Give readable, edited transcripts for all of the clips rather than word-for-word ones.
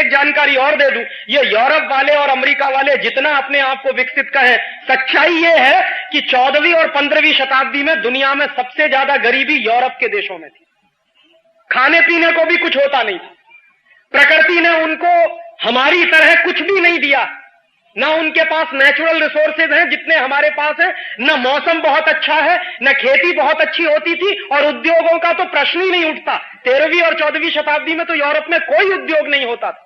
एक जानकारी और दे दूं, ये यूरोप वाले और अमेरिका वाले जितना अपने आप को विकसित कहें, सच्चाई ये है कि 14वीं और 15वीं शताब्दी में दुनिया में सबसे ज्यादा गरीबी यूरोप के देशों में थी। खाने पीने को भी कुछ होता नहीं था। प्रकृति ने उनको हमारी तरह कुछ भी नहीं दिया, ना उनके पास नेचुरल रिसोर्सेज हैं जितने हमारे पास है, न मौसम बहुत अच्छा है, न खेती बहुत अच्छी होती थी, और उद्योगों का तो प्रश्न ही नहीं उठता। 13वीं और 14वीं शताब्दी में तो यूरोप में कोई उद्योग नहीं होता था।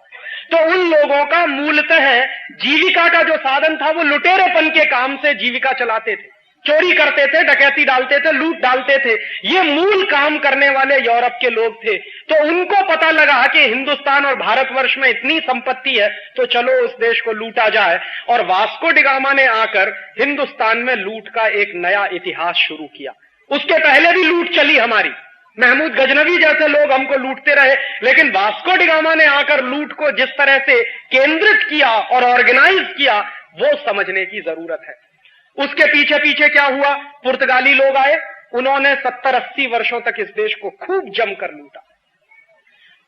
तो उन लोगों का मूलतः जीविका का जो साधन था वो लुटेरेपन के काम से जीविका चलाते थे, चोरी करते थे, डकैती डालते थे, लूट डालते थे। ये मूल काम करने वाले यूरोप के लोग थे। तो उनको पता लगा कि हिंदुस्तान और भारतवर्ष में इतनी संपत्ति है, तो चलो उस देश को लूटा जाए। और वास्को डी गामा ने आकर हिंदुस्तान में लूट का एक नया इतिहास शुरू किया। उसके पहले भी लूट चली हमारी, महमूद गजनवी जैसे लोग हमको लूटते रहे, लेकिन वास्को डी गामा ने आकर लूट को जिस तरह से केंद्रित किया और ऑर्गेनाइज किया, वो समझने की जरूरत है। उसके पीछे पीछे क्या हुआ? पुर्तगाली लोग आए, उन्होंने 70-80 वर्षों तक इस देश को खूब जमकर लूटा।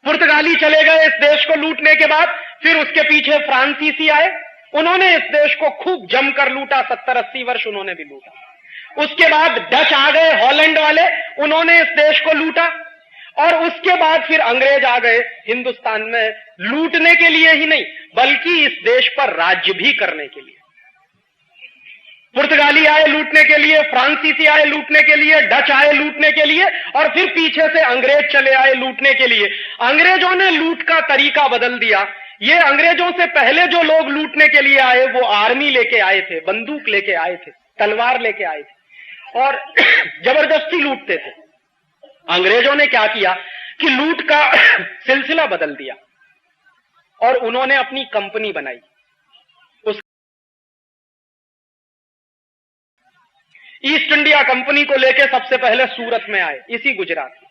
पुर्तगाली चले गए इस देश को लूटने के बाद, फिर उसके पीछे फ्रांसीसी आए, उन्होंने इस देश को खूब जमकर लूटा, 70-80 वर्ष उन्होंने भी लूटा। उसके बाद डच आ गए, हॉलैंड वाले, उन्होंने इस देश को लूटा। और उसके बाद फिर अंग्रेज आ गए हिंदुस्तान में, लूटने के लिए ही नहीं बल्कि इस देश पर राज्य भी करने के लिए। पुर्तगाली आए लूटने के लिए, फ्रांसीसी आए लूटने के लिए, डच आए लूटने के लिए, और फिर पीछे से अंग्रेज चले आए लूटने के लिए। अंग्रेजों ने लूट का तरीका बदल दिया। ये अंग्रेजों से पहले जो लोग लूटने के लिए आए वो आर्मी लेके आए थे, बंदूक लेके आए थे, तलवार लेके आए थे और जबरदस्ती लूटते थे। अंग्रेजों ने क्या किया कि लूट का सिलसिला बदल दिया और उन्होंने अपनी कंपनी बनाई। ईस्ट इंडिया कंपनी को लेकर सबसे पहले सूरत में आए, इसी गुजरात में।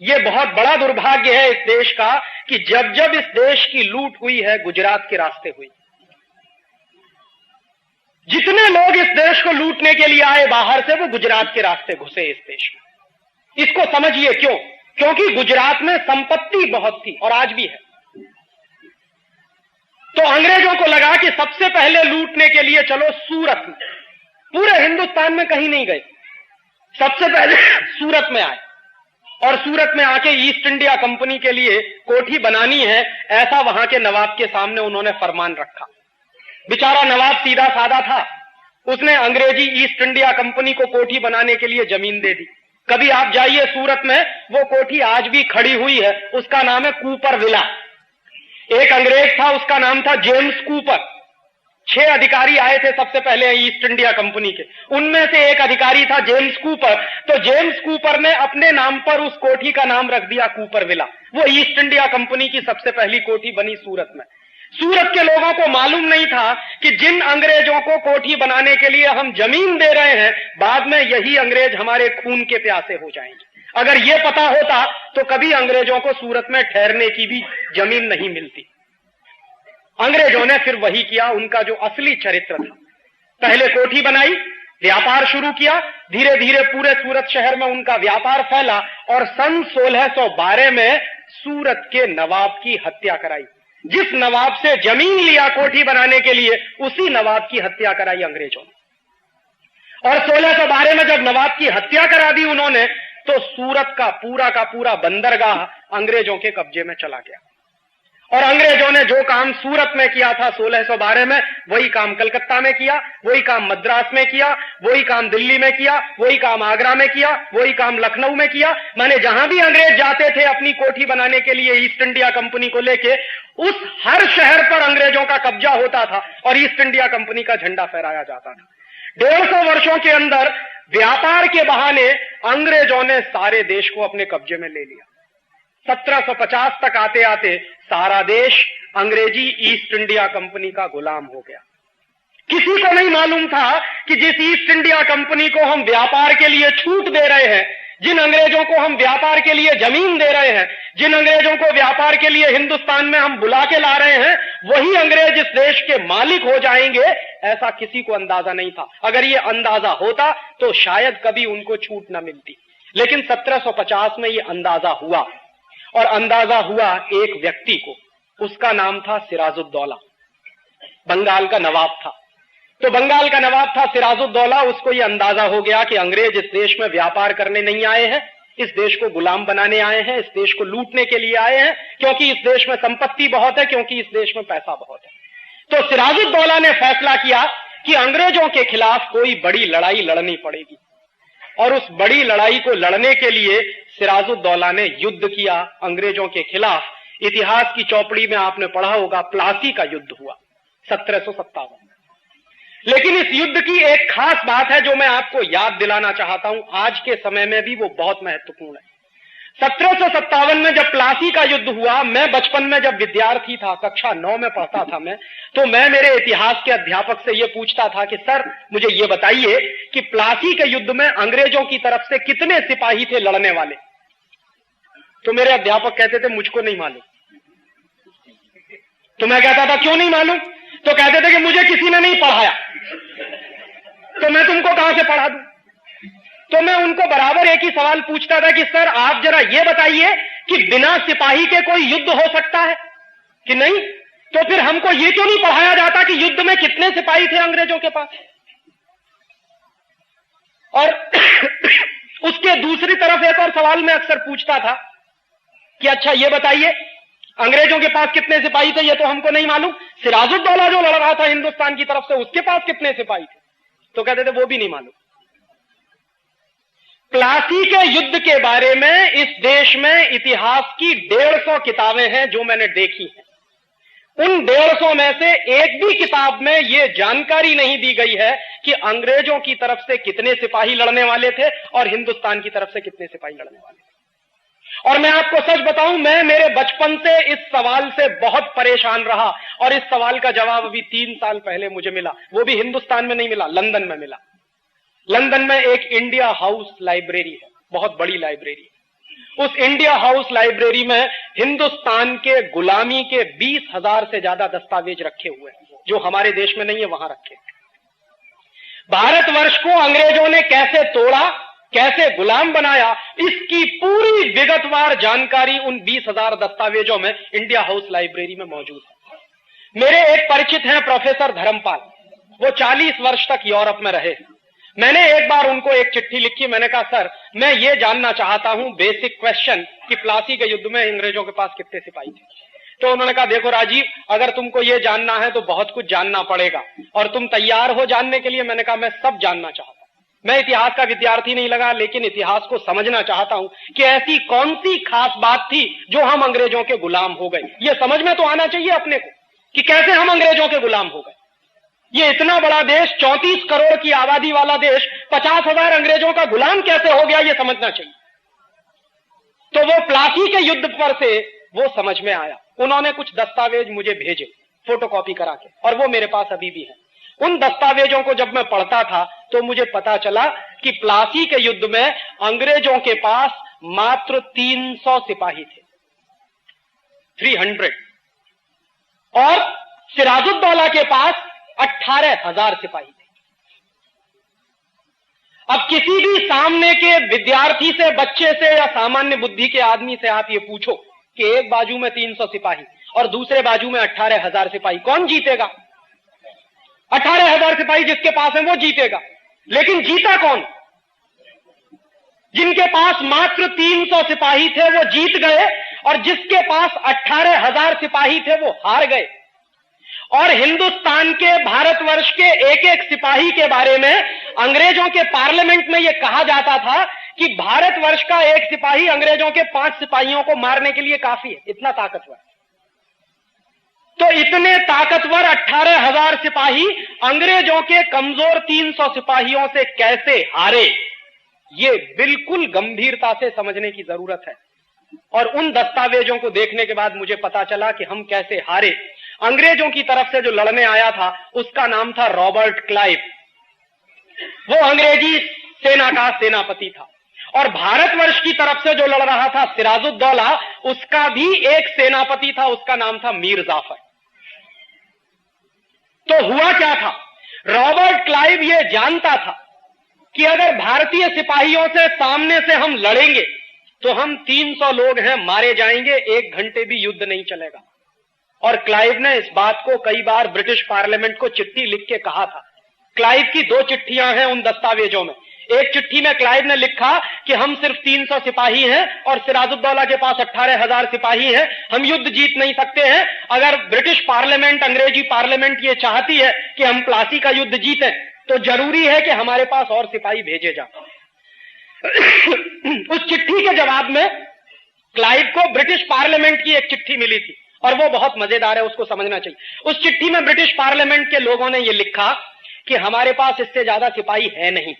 यह बहुत बड़ा दुर्भाग्य है इस देश का कि जब जब इस देश की लूट हुई है गुजरात के रास्ते हुई। जितने लोग इस देश को लूटने के लिए आए बाहर से, वो गुजरात के रास्ते घुसे इस देश में। इसको समझिए क्यों? क्योंकि गुजरात में संपत्ति बहुत थी और आज भी है। तो अंग्रेजों को लगा कि सबसे पहले लूटने के लिए चलो सूरत में। पूरे हिंदुस्तान में कहीं नहीं गए, सबसे पहले सूरत में आए और सूरत में आके ईस्ट इंडिया कंपनी के लिए कोठी बनानी है, ऐसा वहां के नवाब के सामने उन्होंने फरमान रखा। बेचारा नवाब सीधा साधा था, उसने अंग्रेजी ईस्ट इंडिया कंपनी को कोठी बनाने के लिए जमीन दे दी। कभी आप जाइए सूरत में, वो कोठी आज भी खड़ी हुई है, उसका नाम है कूपर विला। एक अंग्रेज था, उसका नाम था जेम्स कूपर। 6 अधिकारी आए थे सबसे पहले ईस्ट इंडिया कंपनी के, उनमें से एक अधिकारी था जेम्स कूपर। तो जेम्स कूपर ने अपने नाम पर उस कोठी का नाम रख दिया कूपर विला। वो ईस्ट इंडिया कंपनी की सबसे पहली कोठी बनी सूरत में। सूरत के लोगों को मालूम नहीं था कि जिन अंग्रेजों को कोठी बनाने के लिए हम जमीन दे रहे हैं, बाद में यही अंग्रेज हमारे खून के प्यासे हो जाएंगे। अगर यह पता होता तो कभी अंग्रेजों को सूरत में ठहरने की भी जमीन नहीं मिलती। अंग्रेजों ने फिर वही किया, उनका जो असली चरित्र था। पहले कोठी बनाई, व्यापार शुरू किया, धीरे धीरे पूरे सूरत शहर में उनका व्यापार फैला और सन 1612 में सूरत के नवाब की हत्या कराई। जिस नवाब से जमीन लिया कोठी बनाने के लिए, उसी नवाब की हत्या कराई अंग्रेजों ने। और 1612 में जब नवाब की हत्या करा दी उन्होंने, तो सूरत का पूरा बंदरगाह अंग्रेजों के कब्जे में चला गया। और अंग्रेजों ने जो काम सूरत में किया था 1612 में, वही काम कलकत्ता में किया, वही काम मद्रास में किया, वही काम दिल्ली में किया, वही काम आगरा में किया, वही काम लखनऊ में किया। माने जहां भी अंग्रेज जाते थे अपनी कोठी बनाने के लिए ईस्ट इंडिया कंपनी को लेके, उस हर शहर पर अंग्रेजों का कब्जा होता था और ईस्ट इंडिया कंपनी का झंडा फहराया जाता था। 150 वर्षों के अंदर व्यापार के बहाने अंग्रेजों ने सारे देश को अपने कब्जे में ले लिया। 1750 तक आते आते सारा देश अंग्रेजी ईस्ट इंडिया कंपनी का गुलाम हो गया। किसी को नहीं मालूम था कि जिस ईस्ट इंडिया कंपनी को हम व्यापार के लिए छूट दे रहे हैं, जिन अंग्रेजों को हम व्यापार के लिए जमीन दे रहे हैं, जिन अंग्रेजों को व्यापार के लिए हिंदुस्तान में हम बुला के ला रहे हैं, वही अंग्रेज इस देश के मालिक हो जाएंगे, ऐसा किसी को अंदाजा नहीं था। अगर ये अंदाजा होता तो शायद कभी उनको छूट न मिलती। लेकिन 1750 में ये अंदाजा हुआ, और अंदाजा हुआ एक व्यक्ति को, उसका नाम था सिराजुद्दौला, बंगाल का नवाब था। तो बंगाल का नवाब था सिराजुद्दौला, उसको यह अंदाजा हो गया कि अंग्रेज इस देश में व्यापार करने नहीं आए हैं, इस देश को गुलाम बनाने आए हैं, इस देश को लूटने के लिए आए हैं, क्योंकि इस देश में संपत्ति बहुत है, क्योंकि इस देश में पैसा बहुत है। तो सिराजुद्दौला ने फैसला किया कि अंग्रेजों के खिलाफ कोई बड़ी लड़ाई लड़नी पड़ेगी, और उस बड़ी लड़ाई को लड़ने के लिए सिराजुद्दौला ने युद्ध किया अंग्रेजों के खिलाफ। इतिहास की चौपड़ी में आपने पढ़ा होगा, प्लासी का युद्ध हुआ 1757। लेकिन इस युद्ध की एक खास बात है जो मैं आपको याद दिलाना चाहता हूं, आज के समय में भी वो बहुत महत्वपूर्ण है। 1757 में जब प्लासी का युद्ध हुआ, मैं बचपन में जब विद्यार्थी था, कक्षा 9 में पढ़ता था मैं, तो मैं मेरे इतिहास के अध्यापक से यह पूछता था कि सर मुझे यह बताइए कि प्लासी के युद्ध में अंग्रेजों की तरफ से कितने सिपाही थे लड़ने वाले। तो मेरे अध्यापक कहते थे मुझको नहीं मालूम। तो मैं कहता था क्यों नहीं मालूम? तो कहते थे कि मुझे किसी ने नहीं पढ़ाया, तो मैं तुमको कहां से पढ़ा दूं। तो मैं उनको बराबर एक ही सवाल पूछता था कि सर आप जरा यह बताइए कि बिना सिपाही के कोई युद्ध हो सकता है कि नहीं? तो फिर हमको यह क्यों नहीं पढ़ाया जाता कि युद्ध में कितने सिपाही थे अंग्रेजों के पास। और उसके दूसरी तरफ एक और सवाल मैं अक्सर पूछता था कि अच्छा यह बताइए अंग्रेजों के पास कितने सिपाही थे, यह तो हमको नहीं मालूम। सिराजुद्दौला जो लड़ रहा था हिंदुस्तान की तरफ से, उसके पास कितने सिपाही थे? तो कहते थे वो भी नहीं मालूम। प्लासी के युद्ध के बारे में इस देश में इतिहास की 150 किताबें हैं जो मैंने देखी हैं। उन 150 में से एक भी किताब में यह जानकारी नहीं दी गई है कि अंग्रेजों की तरफ से कितने सिपाही लड़ने वाले थे और हिंदुस्तान की तरफ से कितने सिपाही लड़ने वाले थे। और मैं आपको सच बताऊं, मैं मेरे बचपन से इस सवाल से बहुत परेशान रहा, और इस सवाल का जवाब अभी 3 साल पहले मुझे मिला। वो भी हिंदुस्तान में नहीं मिला, लंदन में मिला। लंदन में एक इंडिया हाउस लाइब्रेरी है, बहुत बड़ी लाइब्रेरी है। उस इंडिया हाउस लाइब्रेरी में हिंदुस्तान के गुलामी के 20,000 से ज्यादा दस्तावेज रखे हुए हैं, जो हमारे देश में नहीं है, वहां रखे। भारतवर्ष को अंग्रेजों ने कैसे तोड़ा, कैसे गुलाम बनाया, इसकी पूरी विगतवार जानकारी उन 20,000 दस्तावेजों में इंडिया हाउस लाइब्रेरी में मौजूद है। मेरे एक परिचित हैं प्रोफेसर धर्मपाल, वो 40 वर्ष तक यूरोप में रहे। मैंने एक बार उनको एक चिट्ठी लिखी, मैंने कहा सर मैं ये जानना चाहता हूं बेसिक क्वेश्चन कि प्लासी के युद्ध में अंग्रेजों के पास कितने सिपाही थे। तो उन्होंने कहा देखो राजीव, अगर तुमको ये जानना है तो बहुत कुछ जानना पड़ेगा, और तुम तैयार हो जानने के लिए? मैंने कहा मैं सब जानना चाहता हूं। मैं इतिहास का विद्यार्थी नहीं लगा, लेकिन इतिहास को समझना चाहता हूं कि ऐसी कौन सी खास बात थी जो हम अंग्रेजों के गुलाम हो गए। यह समझ में तो आना चाहिए अपने को कि कैसे हम अंग्रेजों के गुलाम हो गए। ये इतना बड़ा देश, 34 करोड़ की आबादी वाला देश, 50,000 अंग्रेजों का गुलाम कैसे हो गया, यह समझना चाहिए। तो वो प्लासी के युद्ध पर से वो समझ में आया। उन्होंने कुछ दस्तावेज मुझे भेजे फोटोकॉपी करा के, और वो मेरे पास अभी भी है। उन दस्तावेजों को जब मैं पढ़ता था तो मुझे पता चला कि प्लासी के युद्ध में अंग्रेजों के पास मात्र 300 सिपाही थे, 300, और सिराजुद्दौला के पास 18,000 सिपाही थे। अब किसी भी सामने के विद्यार्थी से, बच्चे से या सामान्य बुद्धि के आदमी से आप ये पूछो कि एक बाजू में 300 सिपाही और दूसरे बाजू में 18,000 सिपाही, कौन जीतेगा? 18,000 सिपाही जिसके पास है वो जीतेगा। लेकिन जीता कौन? जिनके पास मात्र 300 सिपाही थे वो जीत गए, और जिसके पास 18,000 सिपाही थे वो हार गए। और हिंदुस्तान के, भारतवर्ष के एक एक सिपाही के बारे में अंग्रेजों के पार्लियामेंट में यह कहा जाता था कि भारतवर्ष का एक सिपाही अंग्रेजों के 5 सिपाहियों को मारने के लिए काफी है, इतना ताकतवर। तो इतने ताकतवर 18,000 सिपाही अंग्रेजों के कमजोर 300 सिपाहियों से कैसे हारे, ये बिल्कुल गंभीरता से समझने की जरूरत है। और उन दस्तावेजों को देखने के बाद मुझे पता चला कि हम कैसे हारे। अंग्रेजों की तरफ से जो लड़ने आया था उसका नाम था रॉबर्ट क्लाइव, वो अंग्रेजी सेना का सेनापति था। और भारतवर्ष की तरफ से जो लड़ रहा था सिराजुद्दौला, उसका भी एक सेनापति था, उसका नाम था मीर जाफर। तो हुआ क्या था, रॉबर्ट क्लाइव यह जानता था कि अगर भारतीय सिपाहियों से सामने से हम लड़ेंगे तो हम 300 लोग हैं, मारे जाएंगे, 1 घंटे भी युद्ध नहीं चलेगा। और क्लाइव ने इस बात को कई बार ब्रिटिश पार्लियामेंट को चिट्ठी लिख के कहा था। क्लाइव की 2 चिट्ठियां हैं उन दस्तावेजों में। एक चिट्ठी में क्लाइव ने लिखा कि हम सिर्फ 300 सिपाही हैं और सिराजुद्दौला के पास 18,000 सिपाही हैं, हम युद्ध जीत नहीं सकते हैं। अगर ब्रिटिश पार्लियामेंट, अंग्रेजी पार्लियामेंट ये चाहती है कि हम प्लासी का युद्ध जीतें तो जरूरी है कि हमारे पास और सिपाही भेजे जाएं। उस चिट्ठी के जवाब में क्लाइव को ब्रिटिश पार्लियामेंट की एक चिट्ठी मिली थी और वो बहुत मजेदार है, उसको समझना चाहिए। उस चिट्ठी में ब्रिटिश पार्लियामेंट के लोगों ने यह लिखा कि हमारे पास इससे ज्यादा सिपाही है नहीं।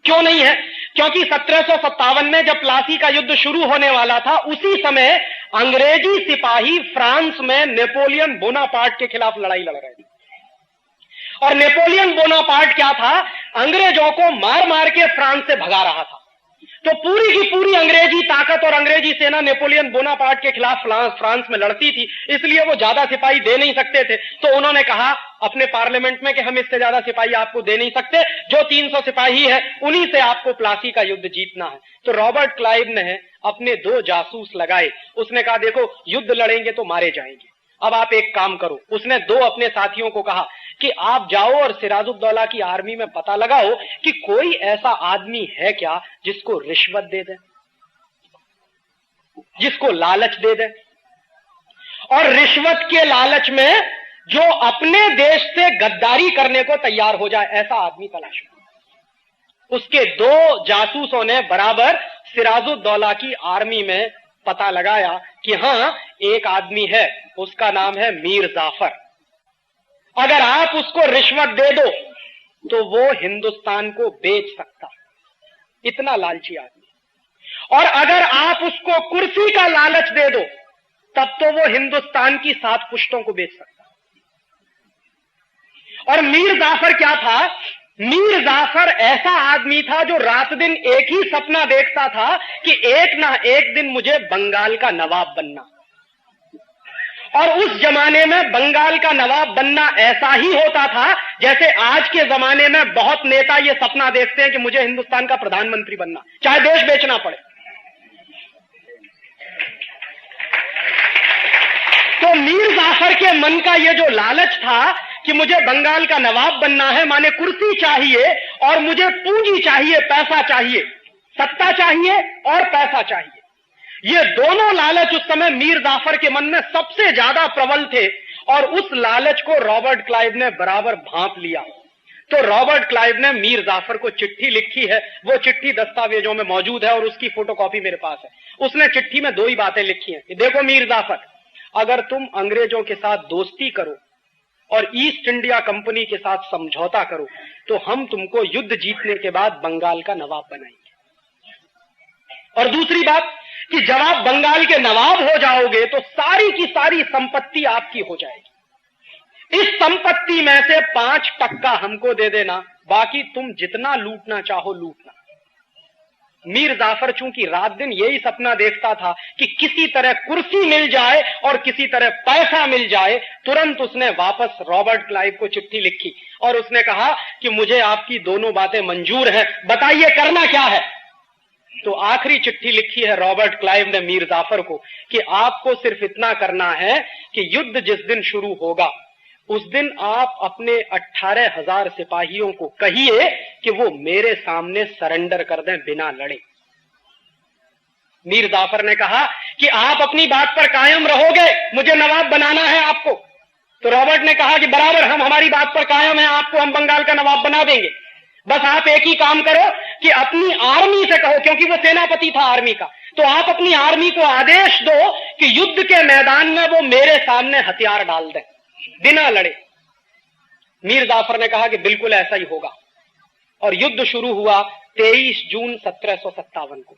क्यों नहीं है? क्योंकि 1757 में जब प्लासी का युद्ध शुरू होने वाला था, उसी समय अंग्रेजी सिपाही फ्रांस में नेपोलियन बोनापार्ट के खिलाफ लड़ाई लड़ रहे थे। और नेपोलियन बोनापार्ट क्या था? अंग्रेजों को मार मार के फ्रांस से भगा रहा था। तो पूरी की पूरी अंग्रेजी ताकत और अंग्रेजी सेना नेपोलियन बोनापार्ट के खिलाफ फ्रांस में लड़ती थी, इसलिए वो ज्यादा सिपाही दे नहीं सकते थे। तो उन्होंने कहा अपने पार्लियामेंट में कि हम इससे ज्यादा सिपाही आपको दे नहीं सकते, जो 300 सिपाही है उन्हीं से आपको प्लासी का युद्ध जीतना है। तो रॉबर्ट क्लाइव ने अपने 2 जासूस लगाए। उसने कहा देखो युद्ध लड़ेंगे तो मारे जाएंगे, अब आप एक काम करो। उसने 2 अपने साथियों को कहा कि आप जाओ और सिराजुद्दौला की आर्मी में पता लगाओ कि कोई ऐसा आदमी है क्या जिसको रिश्वत दे दे, जिसको लालच दे दे, और रिश्वत के लालच में जो अपने देश से गद्दारी करने को तैयार हो जाए, ऐसा आदमी तलाश करो। उसके 2 जासूसों ने बराबर सिराजुद्दौला की आर्मी में पता लगाया कि हां एक आदमी है, उसका नाम है मीर जाफर। अगर आप उसको रिश्वत दे दो तो वो हिंदुस्तान को बेच सकता, इतना लालची आदमी। और अगर आप उसको कुर्सी का लालच दे दो तब तो वो हिंदुस्तान की 7 पुश्तों को बेच सकता। और मीर जाफर क्या था? मीर जाफर ऐसा आदमी था जो रात दिन एक ही सपना देखता था कि एक ना एक दिन मुझे बंगाल का नवाब बनना। और उस जमाने में बंगाल का नवाब बनना ऐसा ही होता था जैसे आज के जमाने में बहुत नेता ये सपना देखते हैं कि मुझे हिंदुस्तान का प्रधानमंत्री बनना, चाहे देश बेचना पड़े। तो मीर जाफर के मन का ये जो लालच था कि मुझे बंगाल का नवाब बनना है, माने कुर्सी चाहिए और मुझे पूंजी चाहिए, पैसा चाहिए, सत्ता चाहिए और पैसा चाहिए, ये दोनों लालच उस समय मीर जाफर के मन में सबसे ज्यादा प्रबल थे। और उस लालच को रॉबर्ट क्लाइव ने बराबर भांप लिया। तो रॉबर्ट क्लाइव ने मीर जाफर को चिट्ठी लिखी है, वो चिट्ठी दस्तावेजों में मौजूद है और उसकी फोटोकॉपी मेरे पास है। उसने चिट्ठी में 2 ही बातें लिखी हैं कि देखो मीर जाफर, अगर तुम अंग्रेजों के साथ दोस्ती करो और ईस्ट इंडिया कंपनी के साथ समझौता करो तो हम तुमको युद्ध जीतने के बाद बंगाल का नवाब बनाएंगे। और दूसरी बात कि जब आप बंगाल के नवाब हो जाओगे तो सारी की सारी संपत्ति आपकी हो जाएगी। इस संपत्ति में से 5% हमको दे देना, बाकी तुम जितना लूटना चाहो लूटना। मीर जाफर चूंकि रात दिन यही सपना देखता था कि किसी तरह कुर्सी मिल जाए और किसी तरह पैसा मिल जाए, तुरंत उसने वापस रॉबर्ट क्लाइव को चिट्ठी लिखी और उसने कहा कि मुझे आपकी दोनों बातें मंजूर हैं, बताइए करना क्या है। तो आखिरी चिट्ठी लिखी है रॉबर्ट क्लाइव ने मीर जाफर को कि आपको सिर्फ इतना करना है कि युद्ध जिस दिन शुरू होगा उस दिन आप अपने 18,000 सिपाहियों को कहिए कि वो मेरे सामने सरेंडर कर दें बिना लड़े। मीर जाफर ने कहा कि आप अपनी बात पर कायम रहोगे, मुझे नवाब बनाना है आपको। तो रॉबर्ट ने कहा कि बराबर, हम हमारी बात पर कायम हैं, आपको हम बंगाल का नवाब बना देंगे। बस आप एक ही काम करो कि अपनी आर्मी से कहो, क्योंकि वो सेनापति था आर्मी का, तो आप अपनी आर्मी को आदेश दो कि युद्ध के मैदान में वो मेरे सामने हथियार डाल दें बिना लड़े। मीर जाफर ने कहा कि बिल्कुल ऐसा ही होगा। और युद्ध शुरू हुआ 23 जून 1757 को।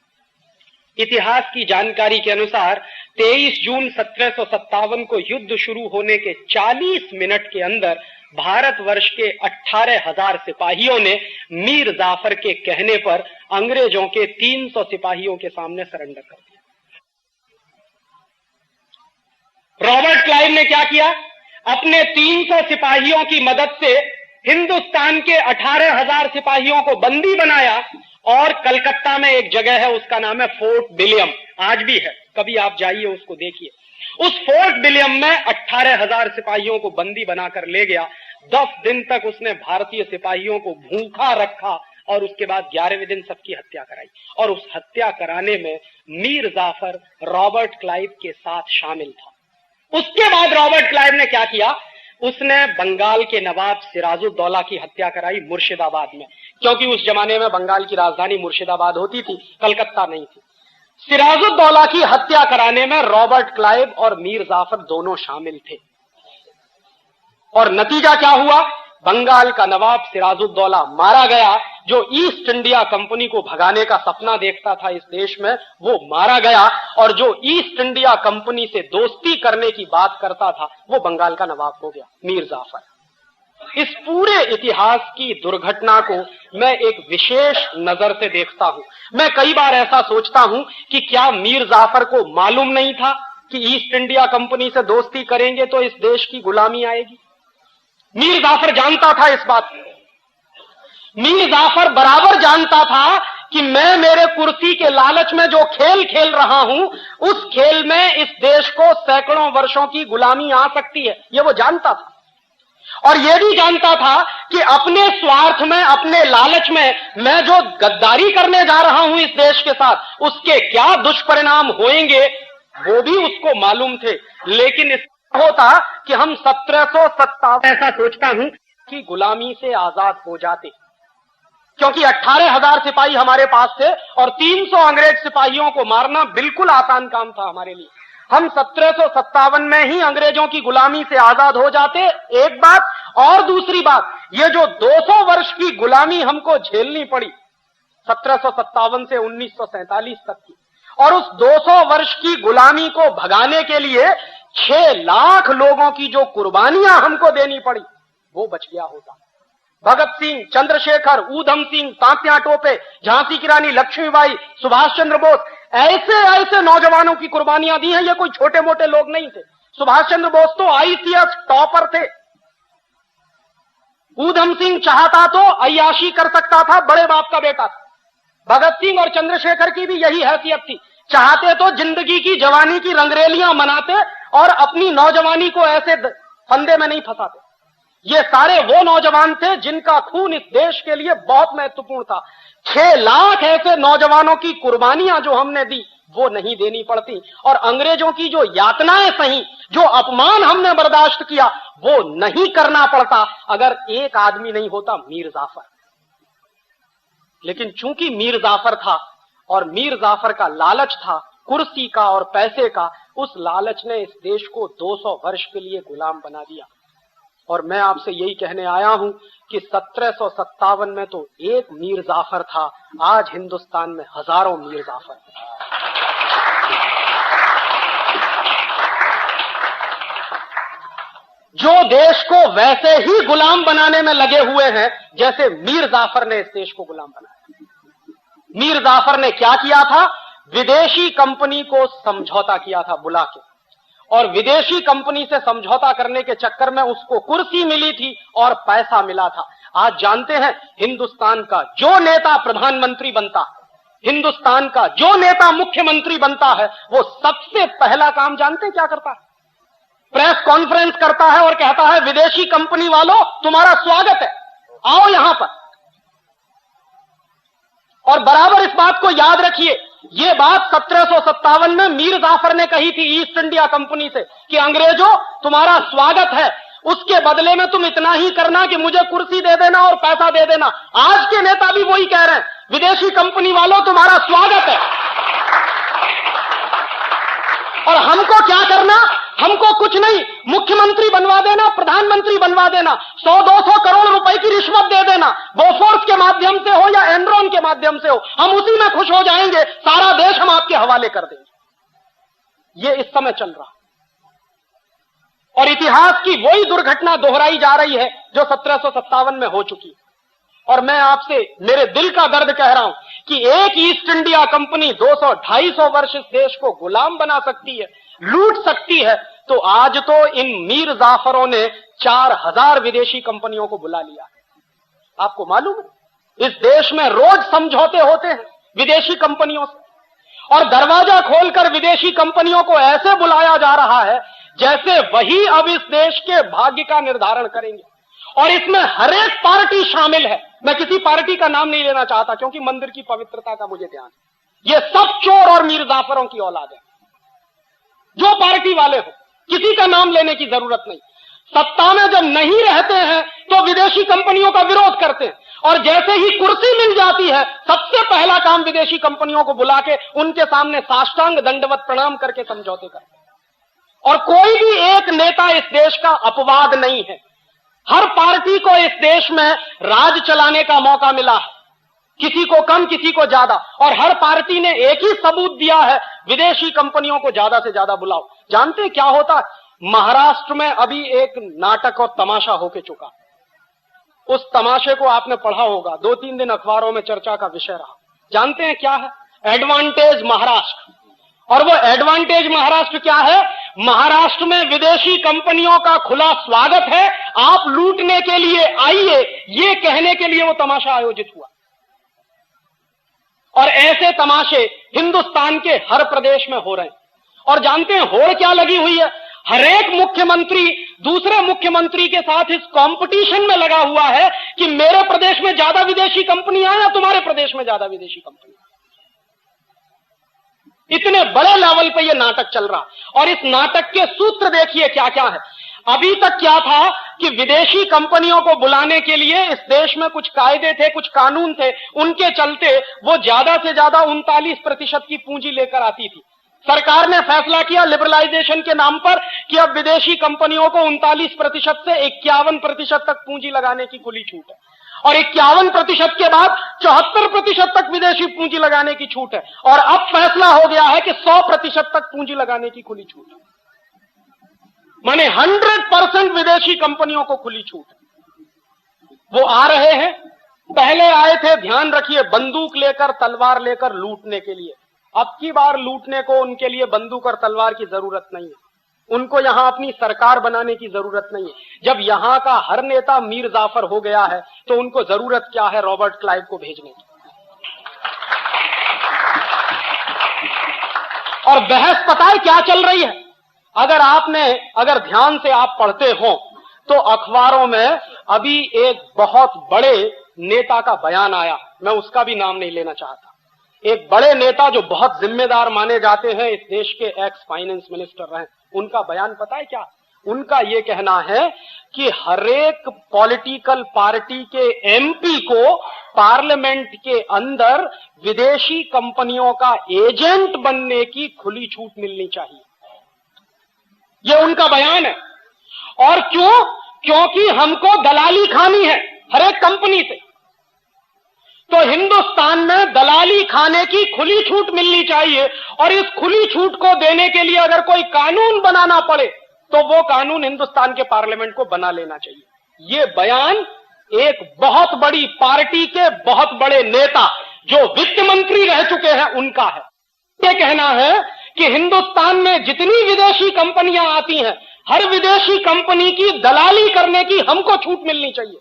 इतिहास की जानकारी के अनुसार 23 जून 1757 को युद्ध शुरू होने के 40 मिनट के अंदर भारतवर्ष के 18,000 सिपाहियों ने मीर जाफर के कहने पर अंग्रेजों के 300 सिपाहियों के सामने सरेंडर कर दिया। रॉबर्ट क्लाइव ने क्या किया? अपने 300 सिपाहियों की मदद से हिंदुस्तान के 18,000 सिपाहियों को बंदी बनाया और कलकत्ता में एक जगह है, उसका नाम है फोर्ट विलियम, आज भी है, कभी आप जाइए उसको देखिए। उस फोर्ट विलियम में 18,000 सिपाहियों को बंदी बनाकर ले गया। 10 दिन तक उसने भारतीय सिपाहियों को भूखा रखा और उसके बाद 11वें दिन सबकी हत्या कराई। और उस हत्या कराने में मीर जाफर रॉबर्ट क्लाइव के साथ शामिल था। उसके बाद रॉबर्ट क्लाइव ने क्या किया, उसने बंगाल के नवाब सिराजुद्दौला की हत्या कराई मुर्शिदाबाद में, क्योंकि उस जमाने में बंगाल की राजधानी मुर्शिदाबाद होती थी, कलकत्ता नहीं थी। सिराजुद्दौला की हत्या कराने में रॉबर्ट क्लाइव और मीर जाफर दोनों शामिल थे। और नतीजा क्या हुआ, बंगाल का नवाब सिराजुद्दौला मारा गया। जो ईस्ट इंडिया कंपनी को भगाने का सपना देखता था इस देश में, वो मारा गया। और जो ईस्ट इंडिया कंपनी से दोस्ती करने की बात करता था, वो बंगाल का नवाब हो गया, मीर जाफर। इस पूरे इतिहास की दुर्घटना को मैं एक विशेष नजर से देखता हूं। मैं कई बार ऐसा सोचता हूं कि क्या मीर जाफर को मालूम नहीं था कि ईस्ट इंडिया कंपनी से दोस्ती करेंगे तो इस देश की गुलामी आएगी। मीर जाफर जानता था इस बात को। मीर जाफर बराबर जानता था कि मैं मेरे कुर्सी के लालच में जो खेल खेल रहा हूं, उस खेल में इस देश को सैकड़ों वर्षों की गुलामी आ सकती है, यह वो जानता था। और यह भी जानता था कि अपने स्वार्थ में, अपने लालच में मैं जो गद्दारी करने जा रहा हूं इस देश के साथ, उसके क्या दुष्परिणाम होंगे वो भी उसको मालूम थे। लेकिन इसका होता कि हम 1757 ऐसा सोचता हूं कि गुलामी से आजाद हो जाते, क्योंकि 18,000 सिपाही हमारे पास थे और 300 अंग्रेज सिपाहियों को मारना बिल्कुल आसान काम था हमारे लिए। हम 1757 में ही अंग्रेजों की गुलामी से आजाद हो जाते, एक बात। और दूसरी बात, ये जो 200 वर्ष की गुलामी हमको झेलनी पड़ी 1757 से 1947 तक की, और उस 200 वर्ष की गुलामी को भगाने के लिए 6 लाख लोगों की जो कुर्बानियां हमको देनी पड़ी, वो बच गया होता। भगत सिंह, चंद्रशेखर, ऊधम सिंह, तात्या टोपे, झांसी की रानी लक्ष्मीबाई, सुभाष चंद्र बोस, ऐसे ऐसे नौजवानों की कुर्बानियां दी हैं। ये कोई छोटे मोटे लोग नहीं थे। सुभाष चंद्र बोस तो आईसीएस टॉपर थे। ऊधम सिंह चाहता तो अय्याशी कर सकता था, बड़े बाप का बेटा था। भगत सिंह और चंद्रशेखर की भी यही हैसियत थी, चाहते तो जिंदगी की जवानी की रंगरेलियां मनाते और अपनी नौजवानी को ऐसे फंदे में नहीं फंसाते। ये सारे वो नौजवान थे जिनका खून इस देश के लिए बहुत महत्वपूर्ण था। 6 लाख ऐसे नौजवानों की कुर्बानियां जो हमने दी, वो नहीं देनी पड़ती। और अंग्रेजों की जो यातनाएं सही, जो अपमान हमने बर्दाश्त किया, वो नहीं करना पड़ता अगर एक आदमी नहीं होता, मीर जाफर। लेकिन चूंकि मीर जाफर था और मीर जाफर का लालच था कुर्सी का और पैसे का, उस लालच ने इस देश को 200 वर्ष के लिए गुलाम बना दिया। और मैं आपसे यही कहने आया हूं कि 1757 में तो एक मीर जाफर था, आज हिंदुस्तान में हजारों मीर जाफर। जो देश को वैसे ही गुलाम बनाने में लगे हुए हैं जैसे मीर जाफर ने इस देश को गुलाम बनाया। मीर जाफर ने क्या किया था, विदेशी कंपनी को समझौता किया था बुला के, और विदेशी कंपनी से समझौता करने के चक्कर में उसको कुर्सी मिली थी और पैसा मिला था। आज जानते हैं हिंदुस्तान का जो नेता प्रधानमंत्री बनता है, हिंदुस्तान का जो नेता मुख्यमंत्री बनता है, वो सबसे पहला काम जानते हैं क्या करता है? प्रेस कॉन्फ्रेंस करता है और कहता है विदेशी कंपनी वालों तुम्हारा स्वागत है, आओ यहां पर। और बराबर इस बात को याद रखिए, ये बात 1757 में मीर जाफर ने कही थी ईस्ट इंडिया कंपनी से कि अंग्रेजों तुम्हारा स्वागत है, उसके बदले में तुम इतना ही करना कि मुझे कुर्सी दे देना और पैसा दे देना। आज के नेता भी वही कह रहे हैं, विदेशी कंपनी वालों तुम्हारा स्वागत है। और हमको क्या करना, हमको कुछ नहीं, मुख्यमंत्री बनवा देना, प्रधानमंत्री बनवा देना, 100-200 करोड़ रुपए की रिश्वत दे देना, बोफोर्स के माध्यम से हो या एनरॉन के माध्यम से हो, हम उसी में खुश हो जाएंगे, सारा देश हम आपके हवाले कर देंगे। ये इस समय चल रहा और इतिहास की वही दुर्घटना दोहराई जा रही है जो 1757 में हो चुकी। और मैं आपसे मेरे दिल का दर्द कह रहा हूं कि एक ईस्ट इंडिया कंपनी 200-250 वर्ष इस देश को गुलाम बना सकती है, लूट सकती है, तो आज तो इन मीर जाफरों ने 4000 विदेशी कंपनियों को बुला लिया। आपको मालूम है इस देश में रोज समझौते होते हैं विदेशी कंपनियों से, और दरवाजा खोलकर विदेशी कंपनियों को ऐसे बुलाया जा रहा है जैसे वही अब इस देश के भाग्य का निर्धारण करेंगे। और इसमें हर एक पार्टी शामिल है। मैं किसी पार्टी का नाम नहीं लेना चाहता क्योंकि मंदिर की पवित्रता का मुझे ध्यान है। ये सब चोर और मीर जाफरों की औलाद है, जो पार्टी वाले हो, किसी का नाम लेने की जरूरत नहीं। सत्ता में जब नहीं रहते हैं तो विदेशी कंपनियों का विरोध करते हैं, और जैसे ही कुर्सी मिल जाती है सबसे पहला काम विदेशी कंपनियों को बुला के उनके सामने साष्टांग दंडवत प्रणाम करके समझौते करते हैं। और कोई भी एक नेता इस देश का अपवाद नहीं है। हर पार्टी को इस देश में राज चलाने का मौका मिला है, किसी को कम किसी को ज्यादा, और हर पार्टी ने एक ही सबूत दिया है, विदेशी कंपनियों को ज्यादा से ज्यादा बुलाओ। जानते हैं क्या होता है? महाराष्ट्र में अभी एक नाटक और तमाशा होके चुका। उस तमाशे को आपने पढ़ा होगा, 2-3 दिन अखबारों में चर्चा का विषय रहा। जानते हैं क्या है? एडवांटेज महाराष्ट्र। और वो एडवांटेज महाराष्ट्र क्या है? महाराष्ट्र में विदेशी कंपनियों का खुला स्वागत है, आप लूटने के लिए आइए, ये कहने के लिए वो तमाशा आयोजित हुआ। और ऐसे तमाशे हिंदुस्तान के हर प्रदेश में हो रहे हैं। और जानते हैं होड़ क्या लगी हुई है? हर एक मुख्यमंत्री दूसरे मुख्यमंत्री के साथ इस कंपटीशन में लगा हुआ है कि मेरे प्रदेश में ज्यादा विदेशी कंपनियां या तुम्हारे प्रदेश में ज्यादा विदेशी कंपनियां। इतने बड़े लेवल पे ये नाटक चल रहा। और इस नाटक के सूत्र देखिए क्या क्या है। अभी तक क्या था कि विदेशी कंपनियों को बुलाने के लिए इस देश में कुछ कायदे थे, कुछ कानून थे, उनके चलते वो ज्यादा से ज्यादा 39% की पूंजी लेकर आती थी। सरकार ने फैसला किया लिबरलाइजेशन के नाम पर कि अब विदेशी कंपनियों को 39% से 51% तक पूंजी लगाने की खुली छूट है, और 51% के बाद 74% तक विदेशी पूंजी लगाने की छूट है, और अब फैसला हो गया है कि 100% तक पूंजी लगाने की खुली छूट है। माने 100% विदेशी कंपनियों को खुली छूट है। वो आ रहे हैं, पहले आए थे, ध्यान रखिए, बंदूक लेकर तलवार लेकर लूटने के लिए। अब की बार लूटने को उनके लिए बंदूक और तलवार की जरूरत नहीं है। उनको यहां अपनी सरकार बनाने की जरूरत नहीं है। जब यहां का हर नेता मीर जाफर हो गया है तो उनको जरूरत क्या है रॉबर्ट क्लाइव को भेजने की। और बहस पता है क्या चल रही है? अगर ध्यान से आप पढ़ते हो तो अखबारों में अभी एक बहुत बड़े नेता का बयान आया, मैं उसका भी नाम नहीं लेना चाहता। एक बड़े नेता जो बहुत जिम्मेदार माने जाते हैं, इस देश के एक्स फाइनेंस मिनिस्टर रहे, उनका बयान पता है क्या? उनका यह कहना है कि हरेक पॉलिटिकल पार्टी के एमपी को पार्लियामेंट के अंदर विदेशी कंपनियों का एजेंट बनने की खुली छूट मिलनी चाहिए। यह उनका बयान है। और क्यों? क्योंकि हमको दलाली खानी है हर एक कंपनी से। तो हिंदुस्तान में दलाली खाने की खुली छूट मिलनी चाहिए, और इस खुली छूट को देने के लिए अगर कोई कानून बनाना पड़े तो वो कानून हिंदुस्तान के पार्लियामेंट को बना लेना चाहिए। ये बयान एक बहुत बड़ी पार्टी के बहुत बड़े नेता जो वित्त मंत्री रह चुके हैं उनका है। ये कहना है कि हिंदुस्तान में जितनी विदेशी कंपनियां आती हैं, हर विदेशी कंपनी की दलाली करने की हमको छूट मिलनी चाहिए।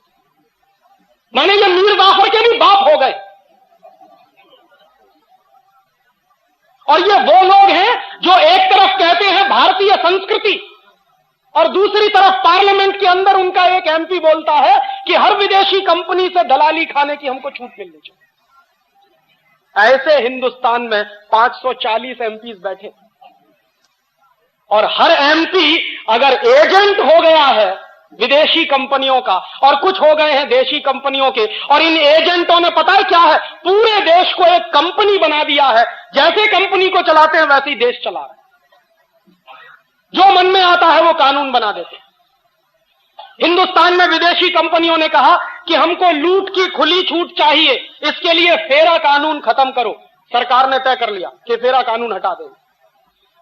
माने ये मीर जाफर के भी बाप हो गए। और ये वो लोग हैं जो एक तरफ कहते हैं भारतीय संस्कृति, और दूसरी तरफ पार्लियामेंट के अंदर उनका एक एमपी बोलता है कि हर विदेशी कंपनी से दलाली खाने की हमको छूट मिलनी चाहिए। ऐसे हिंदुस्तान में 540 एमपीज बैठे, और हर एमपी अगर एजेंट हो गया है विदेशी कंपनियों का, और कुछ हो गए हैं देशी कंपनियों के, और इन एजेंटों ने पता है क्या है, पूरे देश को एक कंपनी बना दिया है। जैसे कंपनी को चलाते हैं वैसे ही देश चला रहे हैं। जो मन में आता है वो कानून बना देते हैं। हिंदुस्तान में विदेशी कंपनियों ने कहा कि हमको लूट की खुली छूट चाहिए, इसके लिए फेरा कानून खत्म करो। सरकार ने तय कर लिया कि फेरा कानून हटा देंगे।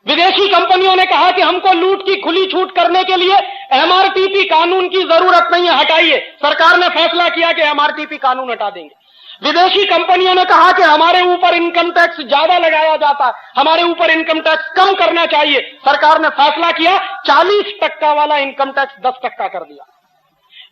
विदेशी कंपनियों ने कहा कि हमको लूट की खुली छूट करने के लिए एमआरटीपी कानून की जरूरत नहीं है, हटाइए। सरकार ने फैसला किया कि एमआरटीपी कानून हटा देंगे। विदेशी कंपनियों ने कहा कि हमारे ऊपर इनकम टैक्स ज्यादा लगाया जाता है, हमारे ऊपर इनकम टैक्स कम करना चाहिए। सरकार ने फैसला किया 40% वाला इनकम टैक्स 10% कर दिया।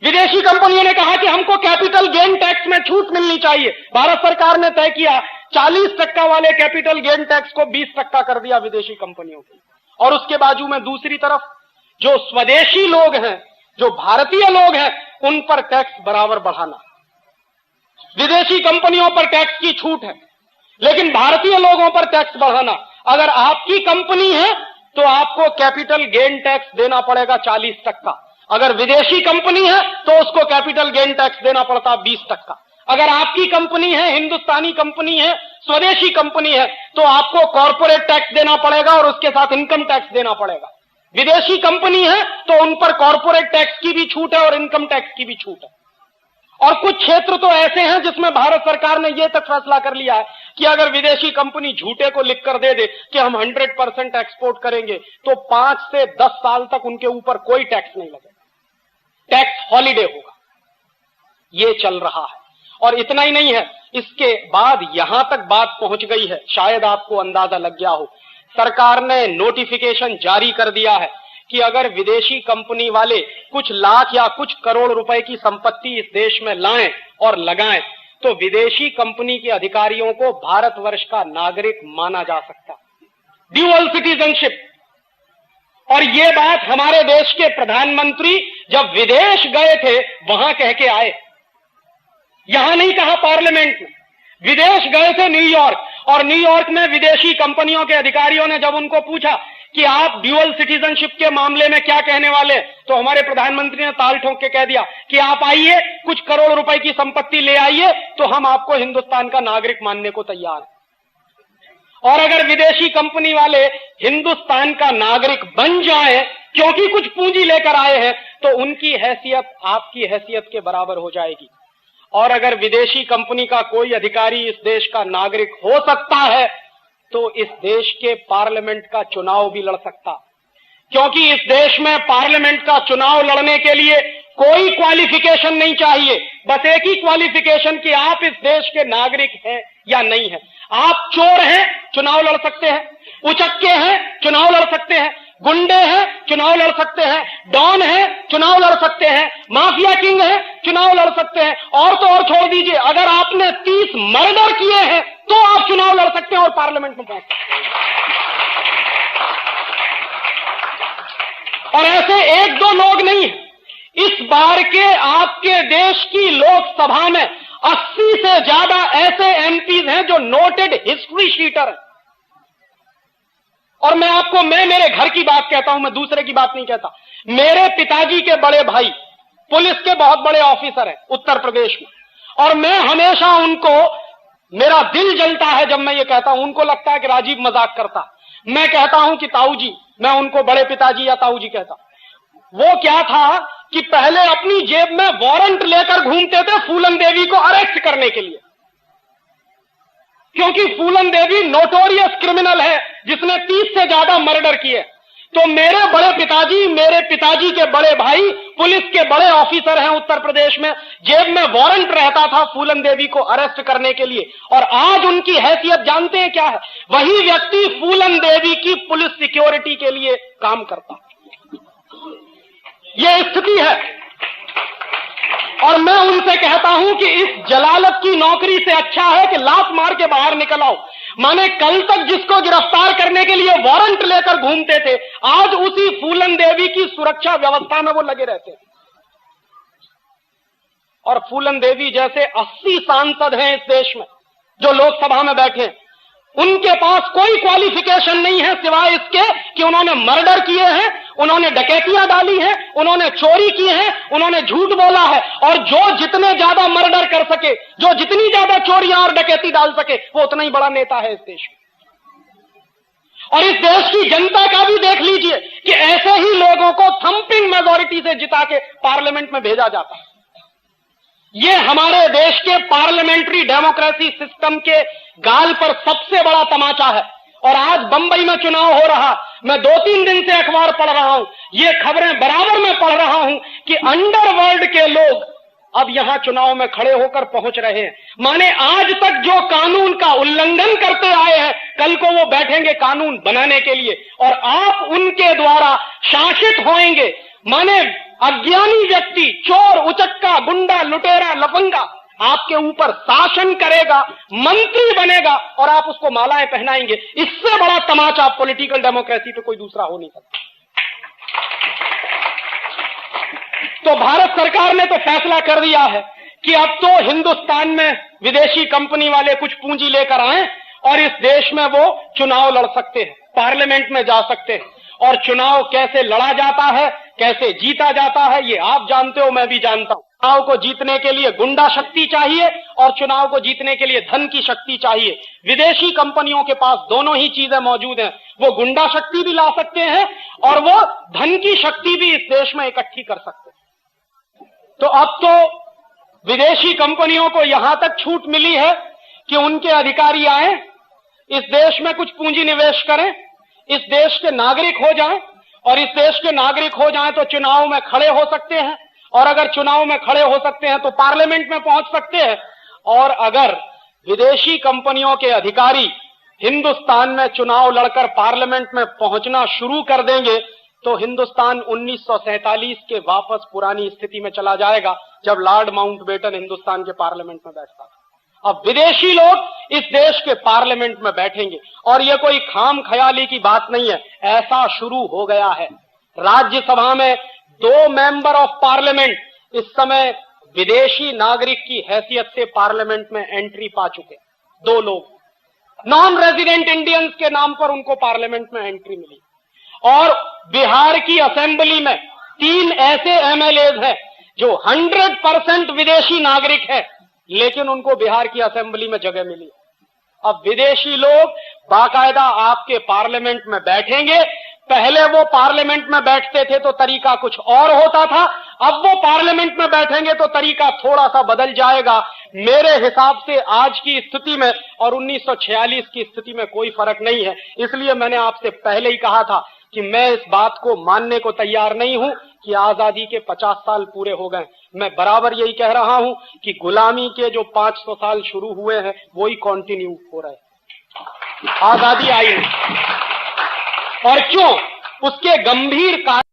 विदेशी कंपनियों ने कहा कि हमको कैपिटल गेन टैक्स में छूट मिलनी चाहिए। भारत सरकार ने तय किया 40% वाले कैपिटल गेन टैक्स को 20% कर दिया विदेशी कंपनियों के, और उसके बाजू में दूसरी तरफ जो स्वदेशी लोग हैं, जो भारतीय लोग हैं, उन पर टैक्स बराबर बढ़ाना। विदेशी कंपनियों पर टैक्स की छूट है, लेकिन भारतीय लोगों पर टैक्स बढ़ाना। अगर आपकी कंपनी है तो आपको कैपिटल गेन टैक्स देना पड़ेगा 40%। अगर विदेशी कंपनी है तो उसको कैपिटल गेन टैक्स देना पड़ता 20%। अगर आपकी कंपनी है, हिंदुस्तानी कंपनी है, स्वदेशी कंपनी है, तो आपको कॉर्पोरेट टैक्स देना पड़ेगा और उसके साथ इनकम टैक्स देना पड़ेगा। विदेशी कंपनी है तो उन पर कॉर्पोरेट टैक्स की भी छूट है और इनकम टैक्स की भी छूट है। और कुछ क्षेत्र तो ऐसे हैं जिसमें भारत सरकार ने यह तक फैसला कर लिया है कि अगर विदेशी कंपनी झूठे को लिखकर दे दे कि हम 100% एक्सपोर्ट करेंगे, तो 5 से 10 साल तक उनके ऊपर कोई टैक्स नहीं लगेगा, टैक्स हॉलिडे होगा। यह चल रहा है। और इतना ही नहीं है, इसके बाद यहां तक बात पहुंच गई है, शायद आपको अंदाजा लग गया हो, सरकार ने नोटिफिकेशन जारी कर दिया है कि अगर विदेशी कंपनी वाले कुछ लाख या कुछ करोड़ रुपए की संपत्ति इस देश में लाएं और लगाएं, तो विदेशी कंपनी के अधिकारियों को भारतवर्ष का नागरिक माना जा सकता, ड्यूअल सिटीजनशिप। और यह बात हमारे देश के प्रधानमंत्री जब विदेश गए थे वहां कह के आए, यहां नहीं कहा पार्लियामेंट में, विदेश गए थे न्यूयॉर्क, और न्यूयॉर्क में विदेशी कंपनियों के अधिकारियों ने जब उनको पूछा कि आप ड्यूअल सिटीजनशिप के मामले में क्या कहने वाले, तो हमारे प्रधानमंत्री ने ताल ठोक के कह दिया कि आप आइए, कुछ करोड़ रुपए की संपत्ति ले आइए, तो हम आपको हिंदुस्तान का नागरिक मानने को तैयार हैं। और अगर विदेशी कंपनी वाले हिंदुस्तान का नागरिक बन जाए क्योंकि कुछ पूंजी लेकर आए हैं, तो उनकी हैसियत आपकी हैसियत के बराबर हो जाएगी। और अगर विदेशी कंपनी का कोई अधिकारी इस देश का नागरिक हो सकता है, तो इस देश के पार्लियामेंट का चुनाव भी लड़ सकता, क्योंकि इस देश में पार्लियामेंट का चुनाव लड़ने के लिए कोई क्वालिफिकेशन नहीं चाहिए, बस एक ही क्वालिफिकेशन कि आप इस देश के नागरिक हैं या नहीं हैं। आप चोर हैं, चुनाव लड़ सकते हैं, उचक्के हैं, चुनाव लड़ सकते हैं, गुंडे हैं, चुनाव लड़ सकते हैं, डॉन है, चुनाव लड़ सकते हैं, माफिया किंग है, चुनाव लड़ सकते हैं। और तो और छोड़ दीजिए, अगर आपने 30 मर्डर किए हैं तो आप चुनाव लड़ सकते हैं और पार्लियामेंट में पहुंच सकते हैं। और ऐसे 1-2 लोग नहीं, इस बार के आपके देश की लोकसभा में 80 से ज्यादा ऐसे एमपीज हैं जो नोटेड हिस्ट्री शीटर हैं। और मैं मेरे घर की बात कहता हूं, मैं दूसरे की बात नहीं कहता। मेरे पिताजी के बड़े भाई पुलिस के बहुत बड़े ऑफिसर हैं उत्तर प्रदेश में, और मैं हमेशा उनको, मेरा दिल जलता है जब मैं ये कहता हूं, उनको लगता है कि राजीव मजाक करता। मैं कहता हूं कि ताऊ जी, मैं उनको बड़े पिताजी या ताऊ जी कहता। वो क्या था कि पहले अपनी जेब में वारंट लेकर घूमते थे फूलन देवी को अरेस्ट करने के लिए, क्योंकि फूलन देवी नोटोरियस क्रिमिनल है जिसने 30 से ज्यादा मर्डर किए। तो मेरे बड़े पिताजी, मेरे पिताजी के बड़े भाई पुलिस के बड़े ऑफिसर हैं उत्तर प्रदेश में, जेब में वारंट रहता था फूलन देवी को अरेस्ट करने के लिए। और आज उनकी हैसियत जानते हैं क्या है? वही व्यक्ति फूलन देवी की पुलिस सिक्योरिटी के लिए काम करता। यह स्थिति है। और मैं उनसे कहता हूं कि इस जलालत की नौकरी से अच्छा है कि लात मार के बाहर निकल आओ। माने कल तक जिसको गिरफ्तार करने के लिए वारंट लेकर घूमते थे, आज उसी फूलन देवी की सुरक्षा व्यवस्था में वो लगे रहते हैं। और फूलन देवी जैसे 80 सांसद हैं इस देश में जो लोकसभा में बैठे, उनके पास कोई क्वालिफिकेशन नहीं है सिवाय इसके कि उन्होंने मर्डर किए हैं, उन्होंने डकैतियां डाली हैं, उन्होंने चोरी की है, उन्होंने झूठ बोला है। और जो जितने ज्यादा मर्डर कर सके, जो जितनी ज्यादा चोरियां और डकैती डाल सके, वो उतना ही बड़ा नेता है इस देश में। और इस देश की जनता का भी देख लीजिए कि ऐसे ही लोगों को थंपिंग मेजॉरिटी से जिता के पार्लियामेंट में भेजा जाता है। ये हमारे देश के पार्लियामेंट्री डेमोक्रेसी सिस्टम के गाल पर सबसे बड़ा तमाचा है। और आज बंबई में चुनाव हो रहा, मैं 2-3 दिन से अखबार पढ़ रहा हूं, ये खबरें बराबर में पढ़ रहा हूं कि अंडरवर्ल्ड के लोग अब यहां चुनाव में खड़े होकर पहुंच रहे हैं। माने आज तक जो कानून का उल्लंघन करते आए हैं, कल को वो बैठेंगे कानून बनाने के लिए और आप उनके द्वारा शासित होंगे। माने अज्ञानी व्यक्ति, चोर, उचक्का, गुंडा, लुटेरा, लफंगा, आपके ऊपर शासन करेगा, मंत्री बनेगा और आप उसको मालाएं पहनाएंगे। इससे बड़ा तमाचा पॉलिटिकल डेमोक्रेसी पे कोई दूसरा हो नहीं सकता। तो भारत सरकार ने तो फैसला कर दिया है कि अब तो हिंदुस्तान में विदेशी कंपनी वाले कुछ पूंजी लेकर आए और इस देश में वो चुनाव लड़ सकते हैं, पार्लियामेंट में जा सकते हैं। और चुनाव कैसे लड़ा जाता है, कैसे जीता जाता है, ये आप जानते हो, मैं भी जानता हूं। चुनाव को जीतने के लिए गुंडा शक्ति चाहिए और चुनाव को जीतने के लिए धन की शक्ति चाहिए। विदेशी कंपनियों के पास दोनों ही चीजें मौजूद हैं। वो गुंडा शक्ति भी ला सकते हैं और वो धन की शक्ति भी इस देश में इकट्ठी कर सकते हैं। तो अब तो विदेशी कंपनियों को यहां तक छूट मिली है कि उनके अधिकारी आए, इस देश में कुछ पूंजी निवेश करें, इस देश के नागरिक हो जाएं, और इस देश के नागरिक हो जाएं तो चुनाव में खड़े हो सकते हैं, और अगर चुनाव में खड़े हो सकते हैं तो पार्लियामेंट में पहुंच सकते हैं। और अगर विदेशी कंपनियों के अधिकारी हिंदुस्तान में चुनाव लड़कर पार्लियामेंट में पहुंचना शुरू कर देंगे तो हिंदुस्तान 1947 के वापस पुरानी स्थिति में चला जाएगा, जब लॉर्ड माउंटबेटन हिंदुस्तान के पार्लियामेंट में बैठता था। अब विदेशी लोग इस देश के पार्लियामेंट में बैठेंगे और यह कोई खाम ख्याली की बात नहीं है, ऐसा शुरू हो गया है। राज्यसभा में 2 मेंबर ऑफ पार्लियामेंट इस समय विदेशी नागरिक की हैसियत से पार्लियामेंट में एंट्री पा चुके। 2 लोग नॉन रेजिडेंट इंडियंस के नाम पर उनको पार्लियामेंट में एंट्री मिली। और बिहार की असेंबली में 3 ऐसे एमएलएज हैं जो 100% विदेशी नागरिक है, लेकिन उनको बिहार की असेंबली में जगह मिली। अब विदेशी लोग बाकायदा आपके पार्लियामेंट में बैठेंगे। पहले वो पार्लियामेंट में बैठते थे तो तरीका कुछ और होता था, अब वो पार्लियामेंट में बैठेंगे तो तरीका थोड़ा सा बदल जाएगा। मेरे हिसाब से आज की स्थिति में और 1946 की स्थिति में कोई फर्क नहीं है। इसलिए मैंने आपसे पहले ही कहा था कि मैं इस बात को मानने को तैयार नहीं हूं कि आजादी के 50 साल पूरे हो गए। मैं बराबर यही कह रहा हूं कि गुलामी के जो 500 साल शुरू हुए हैं वो ही कंटिन्यू हो रहे हैं। आजादी आई नहीं। और क्यों? उसके गंभीर कारण